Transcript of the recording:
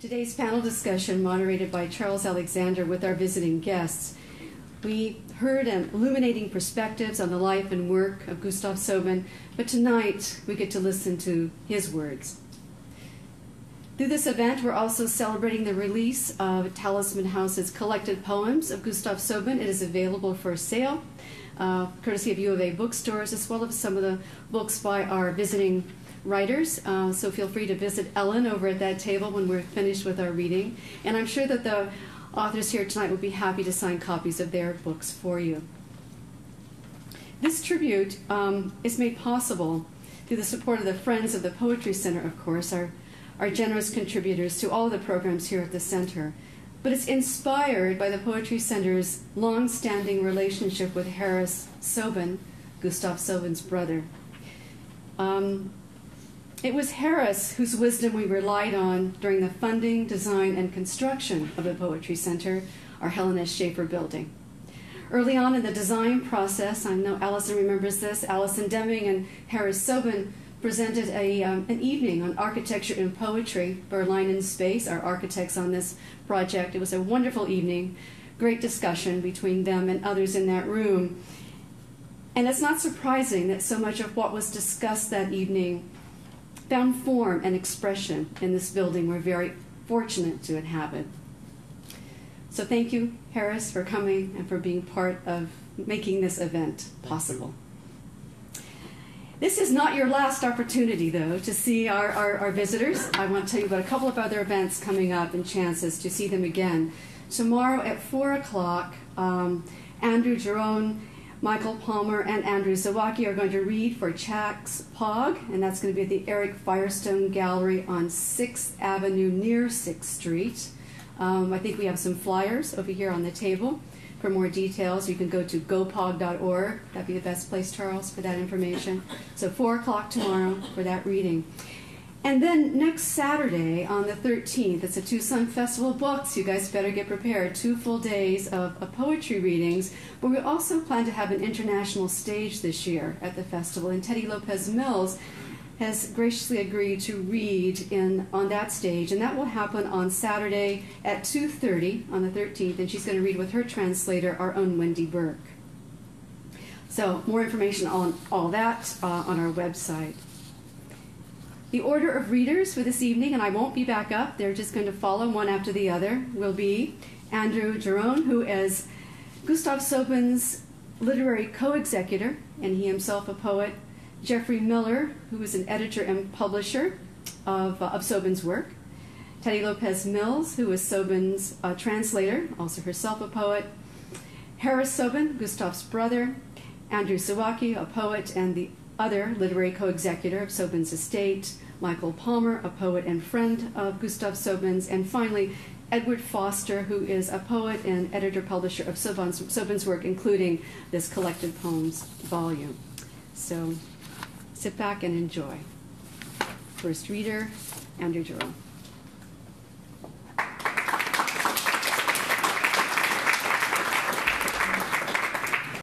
Today's panel discussion, moderated by Charles Alexander with our visiting guests, we heard illuminating perspectives on the life and work of Gustaf Sobin, but tonight we get to listen to his words. Through this event, we're also celebrating the release of Talisman House's collected poems of Gustaf Sobin. It is available for sale, courtesy of U of A bookstores, as well as some of the books by our visiting writers. So feel free to visit Ellen over at that table when we're finished with our reading. And I'm sure that the authors here tonight would be happy to sign copies of their books for you. This tribute is made possible through the support of the Friends of the Poetry Center, of course, our generous contributors to all of the programs here at the center. But it's inspired by the Poetry Center's long-standing relationship with Harris Sobin, Gustaf Sobin's brother. It was Harris whose wisdom we relied on during the funding, design, and construction of the Poetry Center, our Helen S. Schaefer building. Early on in the design process, I know Allison remembers this, Allison Deming and Harris Sobin presented an evening on architecture and poetry. Berline and Space, our architects on this project. It was a wonderful evening, great discussion between them and others in that room. And it's not surprising that so much of what was discussed that evening found form and expression in this building we're very fortunate to inhabit. So thank you, Harris, for coming and for being part of making this event possible. This is not your last opportunity, though, to see our visitors. I want to tell you about a couple of other events coming up and chances to see them again. Tomorrow at 4 o'clock, Andrew Jerome, Michael Palmer, and Andrew Zawacki are going to read for Chax Pog, and that's going to be at the Eric Firestone Gallery on 6th Avenue near 6th Street. I think we have some flyers over here on the table. For more details, you can go to gopog.org. That'd be the best place, Charles, for that information. So 4 o'clock tomorrow for that reading. And then next Saturday on the 13th, it's a Tucson Festival of Books. You guys better get prepared. 2 full days of poetry readings. But we also plan to have an international stage this year at the festival. And Teddy Lopez Mills has graciously agreed to read on that stage. And that will happen on Saturday at 2:30 on the 13th. And she's going to read with her translator, our own Wendy Burke. So more information on all that on our website. The order of readers for this evening, and I won't be back up, they're just going to follow one after the other, will be Andrew Jerome, who is Gustaf Sobin's literary co-executor, and he himself a poet, Jeffrey Miller, who is an editor and publisher of Sobin's work, Teddy Lopez Mills, who is Sobin's translator, also herself a poet, Harris Sobin, Gustaf's brother, Andrew Zawacki, a poet and the other literary co-executor of Sobin's estate, Michael Palmer, a poet and friend of Gustaf Sobin's, and finally Edward Foster, who is a poet and editor-publisher of Sobin's work, including this collected poems volume. So sit back and enjoy. First reader, Andrew Jerome.